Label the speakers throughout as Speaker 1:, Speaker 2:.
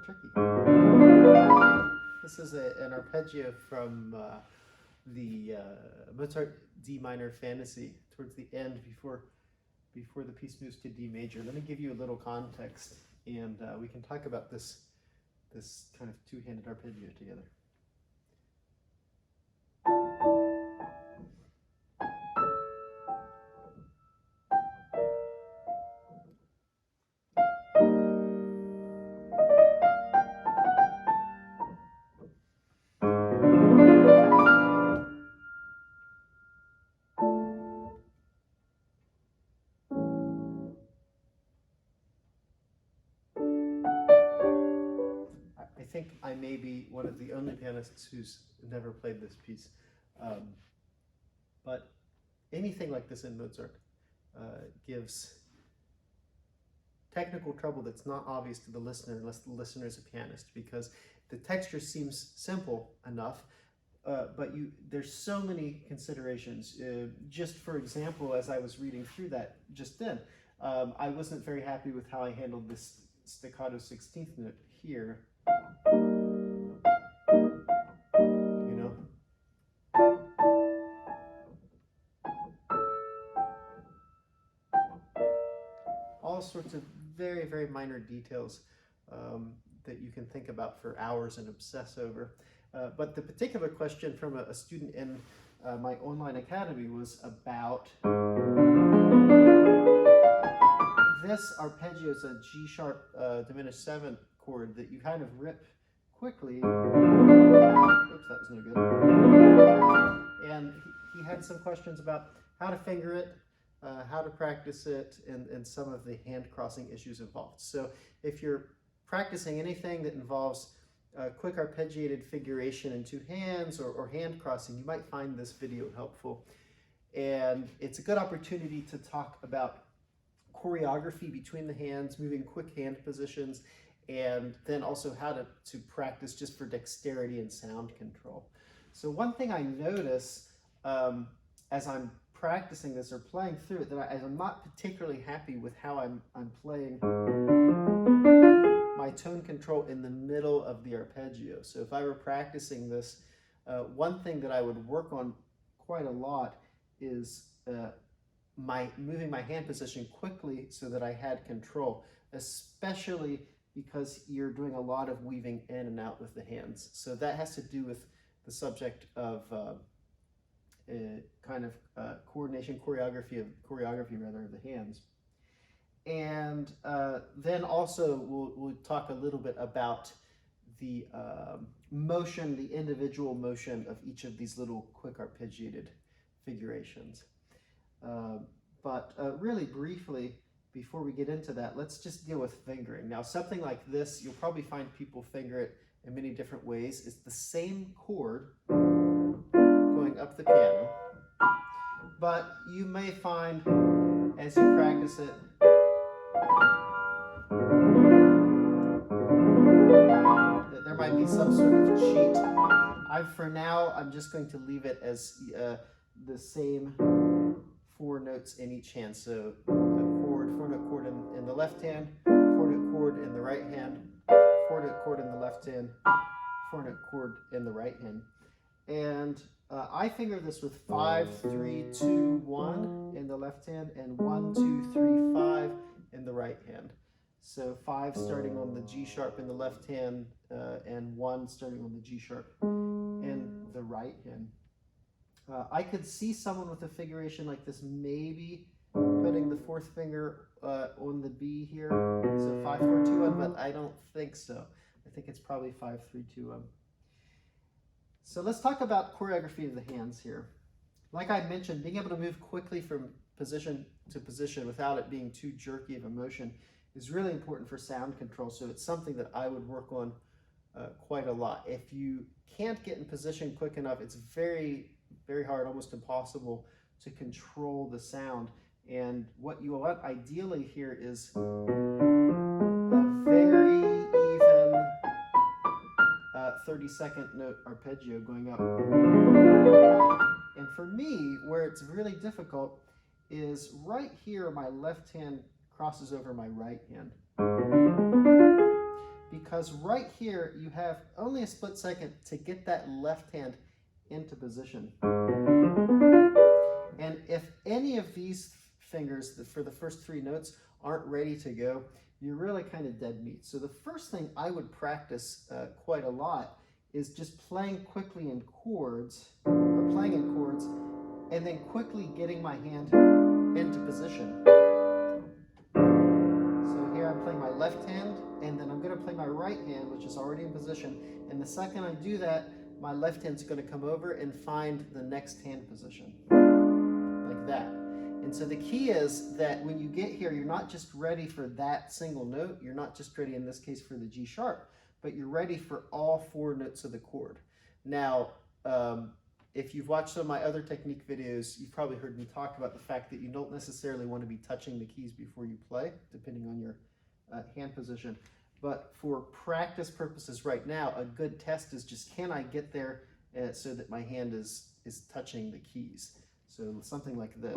Speaker 1: tricky. This is an arpeggio from the Mozart D minor Fantasy towards the end before the piece moves to D major. Let me give you a little context, and we can talk about this kind of two-handed arpeggio together. I think I may be one of the only pianists who's never played this piece. But anything like this in Mozart gives technical trouble that's not obvious to the listener unless the listener is a pianist, because the texture seems simple enough, but there's so many considerations. Just for example, as I was reading through that just then, I wasn't very happy with how I handled this staccato 16th note here. You know? All sorts of very, very minor details that you can think about for hours and obsess over. But the particular question from a student in my online academy was about this arpeggio is a G sharp diminished 7 chord that you kind of rip quickly. Oops, that was no good. And he had some questions about how to finger it, how to practice it, and some of the hand crossing issues involved. So if you're practicing anything that involves quick arpeggiated figuration in 2 hands or hand crossing, you might find this video helpful. And it's a good opportunity to talk about choreography between the hands, moving quick hand positions, and then also how to practice just for dexterity and sound control. So one thing I notice as I'm practicing this or playing through it, that I'm not particularly happy with how I'm playing my tone control in the middle of the arpeggio. So if I were practicing this, one thing that I would work on quite a lot is moving my hand position quickly so that I had control, especially because you're doing a lot of weaving in and out with the hands. So that has to do with the subject of kind of choreography rather of the hands. And then also we'll talk a little bit about the motion, the individual motion of each of these little quick arpeggiated figurations. But really briefly, before we get into that, let's just deal with fingering. Now, something like this, you'll probably find people finger it in many different ways. It's the same chord going up the piano, but you may find as you practice it, that there might be some sort of cheat. For now, I'm just going to leave it as the same 4 notes in each hand. So a chord, 4-note chord in the left hand, 4-note chord in the right hand, 4-note chord in the left hand, 4-note chord in the right hand. And I finger this with 5, 3, 2, 1 in the left hand, and 1, 2, 3, 5 in the right hand. So 5 starting on the G sharp in the left hand, and 1 starting on the G sharp in the right hand. I could see someone with a figuration like this maybe putting the 4th finger on the B here, so 5, 4, 2, 1, but I don't think so. I think it's probably 5, 3, 2, 1. So let's talk about choreography of the hands here. Like I mentioned, being able to move quickly from position to position without it being too jerky of a motion is really important for sound control, so it's something that I would work on quite a lot. If you can't get in position quick enough, it's very, very hard, almost impossible to control the sound. And what you want ideally here is a very even 32nd note arpeggio going up. And for me, where it's really difficult is right here, my left hand crosses over my right hand. because right here you have only a split second to get that left hand into position. And if any of these fingers for the first 3 notes aren't ready to go, you're really kind of dead meat. So the first thing I would practice quite a lot is just playing quickly in chords, or playing in chords, and then quickly getting my hand into position. So here I'm playing my left hand, and then I'm going to play my right hand, which is already in position. And the second I do that, my left hand's going to come over and find the next hand position, like that. And so the key is that when you get here, you're not just ready for that single note. You're not just ready, in this case, for the G sharp, but you're ready for all 4 notes of the chord. Now, if you've watched some of my other technique videos, you've probably heard me talk about the fact that you don't necessarily want to be touching the keys before you play, depending on your hand position. But for practice purposes right now, a good test is just, can I get there so that my hand is touching the keys? So something like this.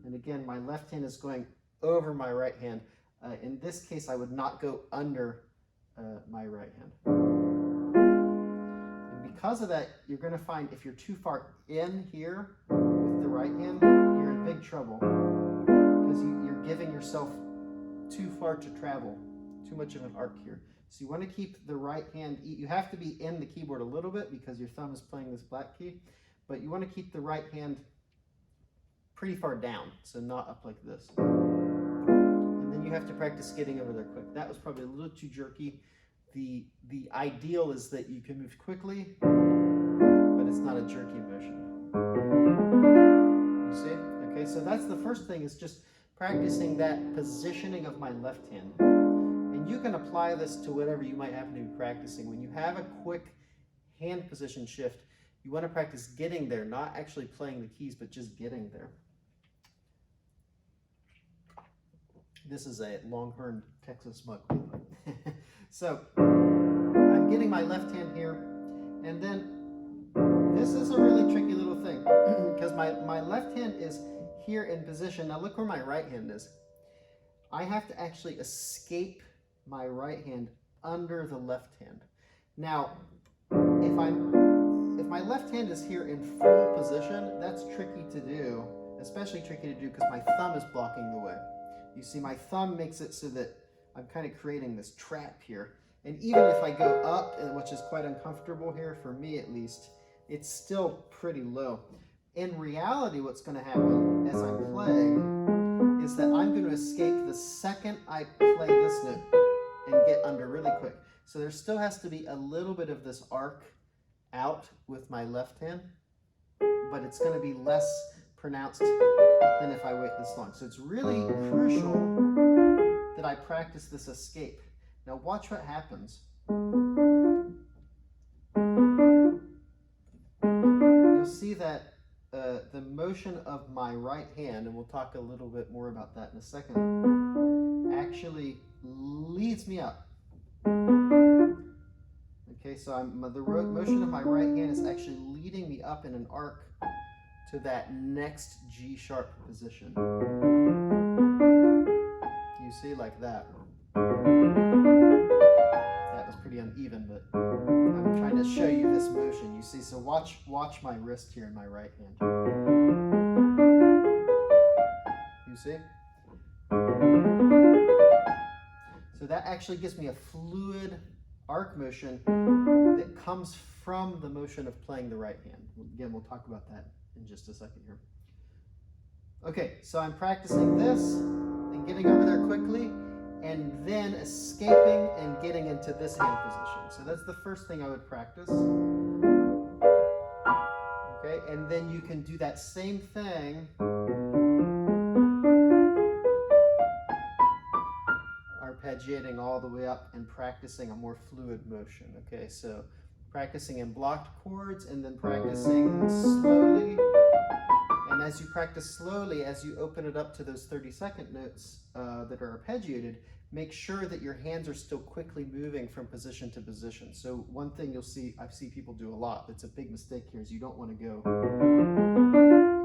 Speaker 1: And again, my left hand is going over my right hand. In this case, I would not go under my right hand. And because of that, you're going to find if you're too far in here with the right hand, you're in big trouble, because you're giving yourself too far to travel, too much of an arc here. So you want to keep the right hand, you have to be in the keyboard a little bit because your thumb is playing this black key, but you want to keep the right hand pretty far down, so not up like this. And then you have to practice getting over there quick. That was probably a little too jerky. The ideal is that you can move quickly, but it's not a jerky motion. You see? Okay, so that's the first thing, is just practicing that positioning of my left hand. And you can apply this to whatever you might happen to be practicing. When you have a quick hand position shift, you want to practice getting there, not actually playing the keys, but just getting there. This is a Longhorn Texas mug. So I'm getting my left hand here, and then this is a really tricky little thing because my left hand is here in position. Now look where my right hand is. I have to actually escape my right hand under the left hand. Now, if my left hand is here in full position, that's tricky to do, especially tricky to do because my thumb is blocking the way. You see, my thumb makes it so that I'm kind of creating this trap here. And even if I go up, which is quite uncomfortable here, for me at least, it's still pretty low. In reality, what's going to happen as I'm playing is that I'm going to escape the second I play this note and get under really quick. So there still has to be a little bit of this arc out with my left hand, but it's going to be less pronounced than if I wait this long. So it's really crucial that I practice this escape. Now watch what happens. You'll see that the motion of my right hand, and we'll talk a little bit more about that in a second, actually leads me up. Okay, so the motion of my right hand is actually leading me up in an arc to that next G sharp position. You see, like that. That was pretty uneven, but I'm trying to show you this motion. You see, so watch my wrist here in my right hand. You see? So that actually gives me a fluid arc motion that comes from the motion of playing the right hand. Again, we'll talk about that in just a second here. Okay, so I'm practicing this and getting over there quickly, and then escaping and getting into this hand position. So that's the first thing I would practice. Okay, and then you can do that same thing arpeggiating all the way up and practicing a more fluid motion. Okay, so practicing in blocked chords and then practicing slowly. And as you practice slowly, as you open it up to those 30-second notes that are arpeggiated, make sure that your hands are still quickly moving from position to position. So one thing you'll see, I see people do a lot, that's a big mistake here, is you don't want to go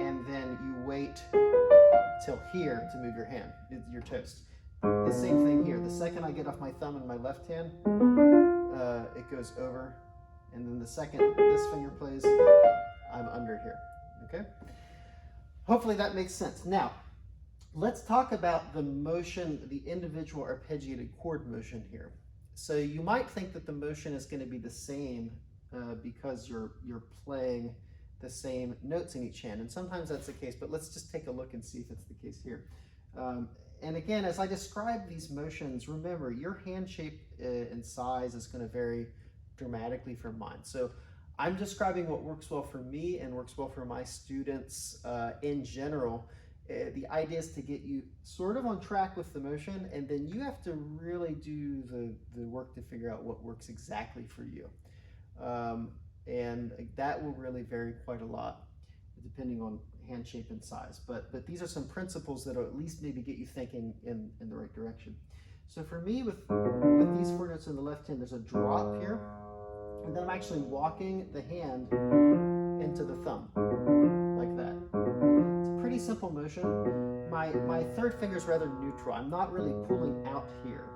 Speaker 1: and then you wait till here to move your hand. You're toast. The same thing here. The second I get off my thumb in my left hand, it goes over. And then the second this finger plays, I'm under here, okay? Hopefully that makes sense. Now, let's talk about the motion, the individual arpeggiated chord motion here. So you might think that the motion is going to be the same because you're playing the same notes in each hand, and sometimes that's the case, but let's just take a look and see if it's the case here. And again, as I describe these motions, remember your hand shape and size is going to vary dramatically from mine. So I'm describing what works well for me and works well for my students in general. The idea is to get you sort of on track with the motion, and then you have to really do the work to figure out what works exactly for you. And that will really vary quite a lot depending on hand shape and size. But these are some principles that will at least maybe get you thinking in the right direction. So for me, with these 4 notes in the left hand, there's a drop here, and then I'm actually walking the hand into the thumb, like that. It's a pretty simple motion. My third finger is rather neutral. I'm not really pulling out here.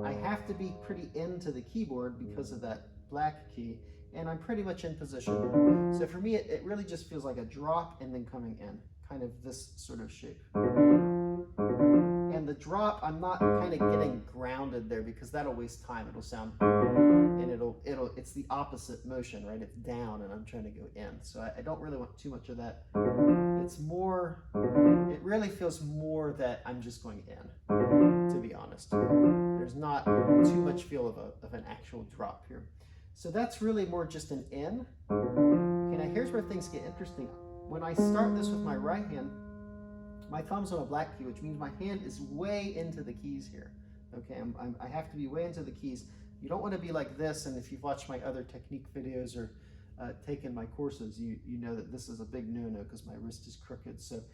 Speaker 1: I have to be pretty into the keyboard because of that black key, and I'm pretty much in position. So for me, it really just feels like a drop and then coming in, kind of this sort of shape. And the drop, I'm not kind of getting grounded there because that'll waste time. It'll sound, and it's the opposite motion, right? It's down and I'm trying to go in. So I don't really want too much of that. It's more, it really feels more that I'm just going in, to be honest. There's not too much feel of an actual drop here. So that's really more just an in. Okay, now here's where things get interesting. When I start this with my right hand, my thumb's on a black key, which means my hand is way into the keys here. Okay, I have to be way into the keys. You don't want to be like this, and if you've watched my other technique videos or taken my courses, you know that this is a big no-no because my wrist is crooked. So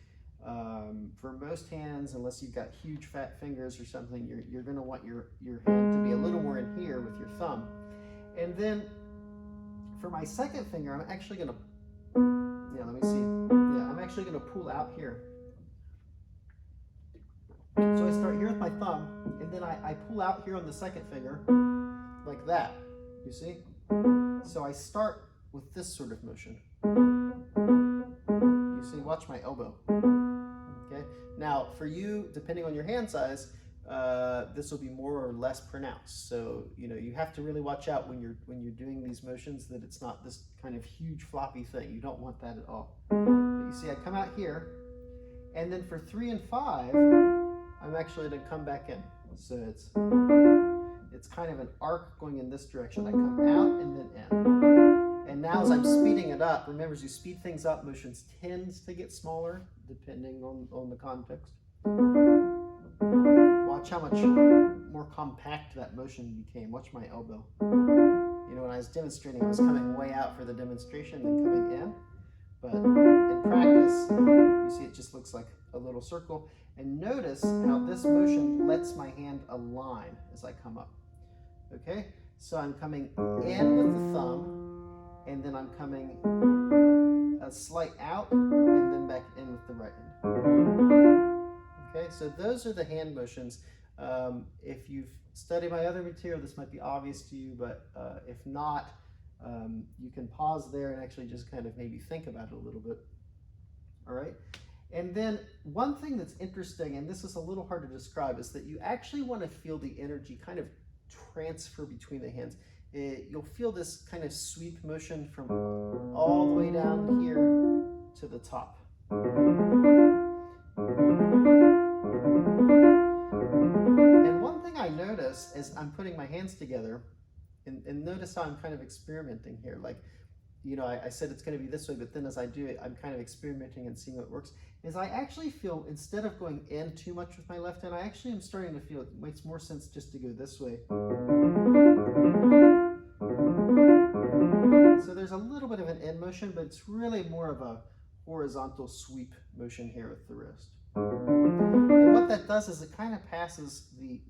Speaker 1: for most hands, unless you've got huge fat fingers or something, you're going to want your hand to be a little more in here with your thumb. And then for my second finger, I'm actually going to, let me see. Yeah, I'm actually going to pull out here. So I start here with my thumb, and then I pull out here on the second finger, like that, you see? So I start with this sort of motion. You see, watch my elbow. Okay. Now, for you, depending on your hand size, this will be more or less pronounced. So you have to really watch out when you're doing these motions that it's not this kind of huge floppy thing. You don't want that at all. But you see, I come out here, and then for 3 and 5, I'm actually going to come back in. So it's kind of an arc going in this direction. I come out and then in. And now as I'm speeding it up, remember, as you speed things up, motions tend to get smaller depending on the context. Watch how much more compact that motion became. Watch my elbow. When I was demonstrating, I was coming way out for the demonstration and coming in. But in practice, you see it just looks like a little circle. And notice how this motion lets my hand align as I come up. Okay? So I'm coming in with the thumb, and then I'm coming a slight out, and then back in with the right hand. Okay? So those are the hand motions. If you've studied my other material, this might be obvious to you, but if not, you can pause there and actually just kind of maybe think about it a little bit. All right? And then one thing that's interesting, and this is a little hard to describe, is that you actually want to feel the energy kind of transfer between the hands. You'll feel this kind of sweep motion from all the way down here to the top. And one thing I notice as I'm putting my hands together, and notice how I'm kind of experimenting here. Like, I said it's going to be this way, but then as I do it, I'm kind of experimenting and seeing what works. Is I actually feel, instead of going in too much with my left hand, I actually am starting to feel it makes more sense just to go this way. So there's a little bit of an in motion, but it's really more of a horizontal sweep motion here with the wrist. And what that does is it kind of passes the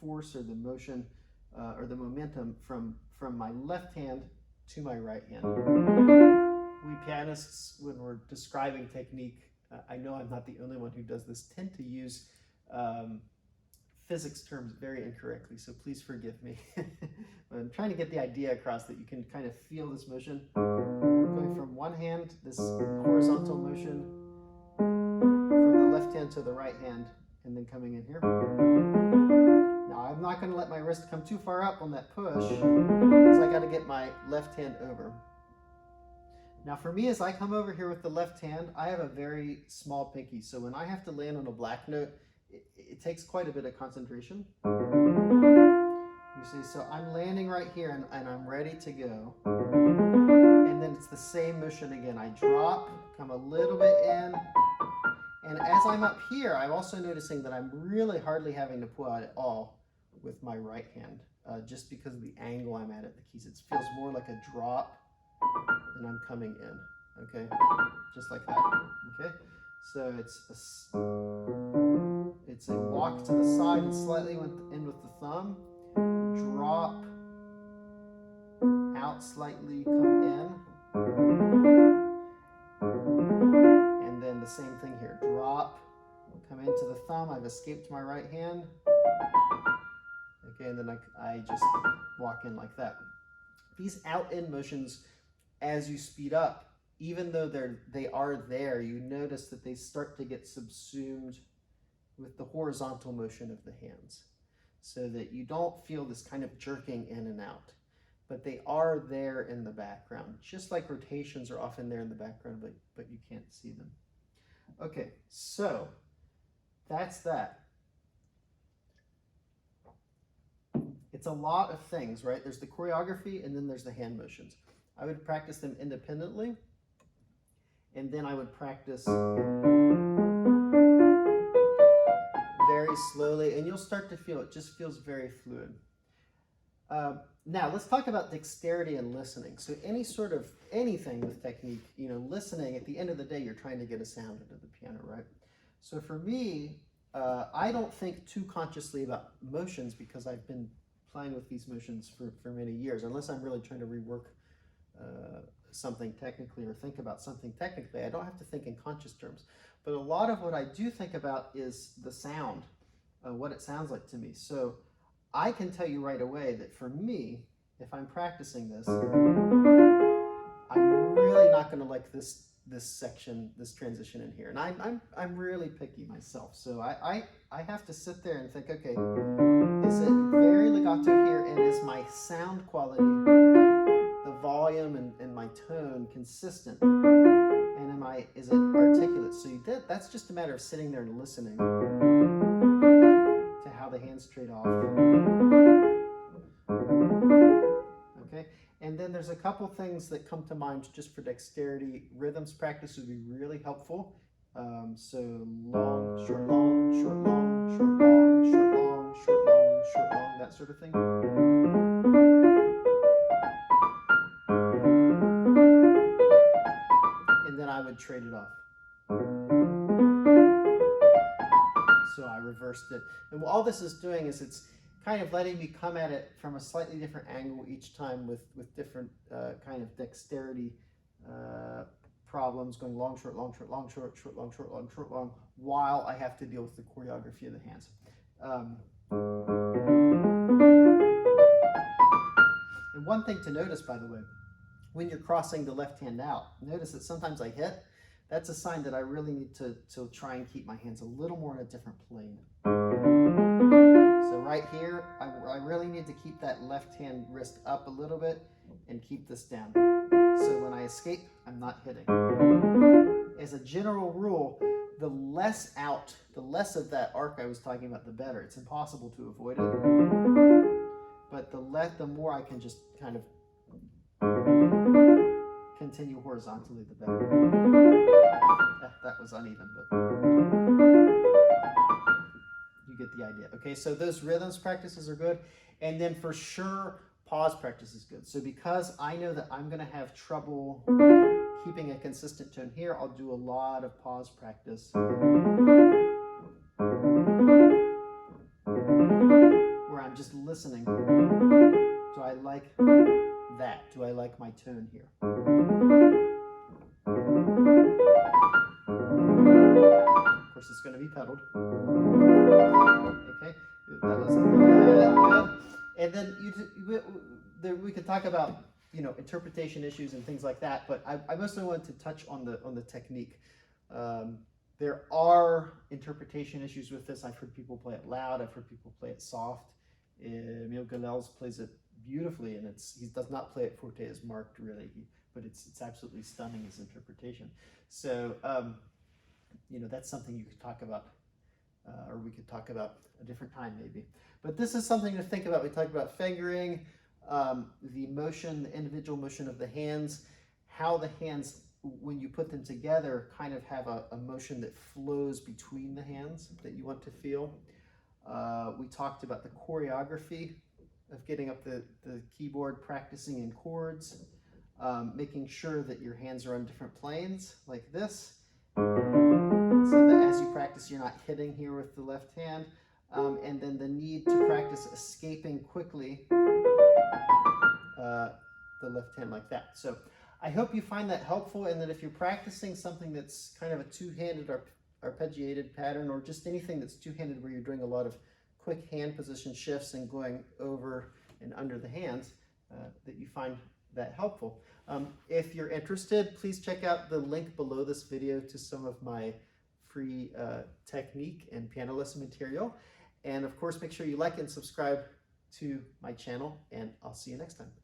Speaker 1: force or the motion or the momentum from my left hand to my right hand. We pianists, when we're describing technique, I know I'm not the only one who does this, tend to use physics terms very incorrectly, so please forgive me. I'm trying to get the idea across that you can kind of feel this motion going from one hand, this horizontal motion from the left hand to the right hand, and then coming in here. Now I'm not going to let my wrist come too far up on that push because I got to get my left hand over. Now for me, as I come over here with the left hand, I have a very small pinky, so when I have to land on a black note, it takes quite a bit of concentration. You see, so I'm landing right here and I'm ready to go. And then it's the same motion again. I drop, come a little bit in, and as I'm up here, I'm also noticing that I'm really hardly having to pull out at all with my right hand, just because of the angle I'm at the keys. It feels more like a drop and I'm coming in, okay? Just like that, okay? So it's a walk to the side and slightly in with the thumb, drop, out slightly, come in, and then the same thing here, drop, come into the thumb, I've escaped my right hand, okay, and then I just walk in like that. These out-in motions, as you speed up, even though they are there, you notice that they start to get subsumed with the horizontal motion of the hands, so that you don't feel this kind of jerking in and out, but they are there in the background, just like rotations are often there in the background, but you can't see them. Okay, so that's that. It's a lot of things, right? There's the choreography and then there's the hand motions. I would practice them independently, and then I would practice very slowly, and you'll start to feel it just feels very fluid. Now let's talk about dexterity and listening. So anything with technique, listening, at the end of the day, you're trying to get a sound into the piano, right? So for me, I don't think too consciously about motions because I've been playing with these motions for many years, unless I'm really trying to rework something technically or think about something technically. I don't have to think in conscious terms. But a lot of what I do think about is the sound, what it sounds like to me. So I can tell you right away that for me, if I'm practicing this, I'm really not going to like this section, this transition in here. And I'm really picky myself. So I have to sit there and think, okay, is it very legato here, and is my sound quality, the volume and my tone consistent? And is it articulate? So that's just a matter of sitting there and listening to how the hands trade off. Okay, and then there's a couple things that come to mind just for dexterity. Rhythms practice would be really helpful. So long, short, long, short, long, short, long, short, long, short, long, short, long, that sort of thing. And then I would trade it off. So I reversed it. And all this is doing is it's kind of letting me come at it from a slightly different angle each time with different kind of dexterity problems, going long, short, long, short, long, short, short, long, short, long, short, long, while I have to deal with the choreography of the hands. And one thing to notice, by the way, when you're crossing the left hand out, notice that sometimes I hit. That's a sign that I really need to try and keep my hands a little more in a different plane. So right here, I really need to keep that left hand wrist up a little bit and keep this down. So when I escape, I'm not hitting. As a general rule, the less of that arc I was talking about, the better. It's impossible to avoid it. But the more I can just kind of continue horizontally, the better. That was uneven, but you get the idea. Okay, so those rhythms practices are good. And then for sure, pause practice is good. So because I know that I'm going to have trouble keeping a consistent tone here, I'll do a lot of pause practice. Where I'm just listening. Do I like that? Do I like my tone here? pedaled. Okay, that was good. And then we could talk about, you know, interpretation issues and things like that, but I mostly wanted to touch on the technique. There are interpretation issues with this. I've heard people play it loud. I've heard people play it soft. Emil Galels plays it beautifully, and he does not play it forte as marked, really, but it's absolutely stunning, his interpretation. So, you know, that's something you could talk about, or we could talk about a different time maybe. But this is something to think about. We talked about fingering, the motion, the individual motion of the hands, how the hands, when you put them together, kind of have a motion that flows between the hands that you want to feel. We talked about the choreography of getting up the keyboard, practicing in chords, making sure that your hands are on different planes, like this, so that as you practice, you're not hitting here with the left hand, and then the need to practice escaping quickly the left hand like that. So I hope you find that helpful, and that if you're practicing something that's kind of a two-handed arpeggiated pattern, or just anything that's two-handed where you're doing a lot of quick hand position shifts and going over and under the hands, that you find that helpful. If you're interested, please check out the link below this video to some of my free technique and piano lesson material. And of course, make sure you like and subscribe to my channel, and I'll see you next time.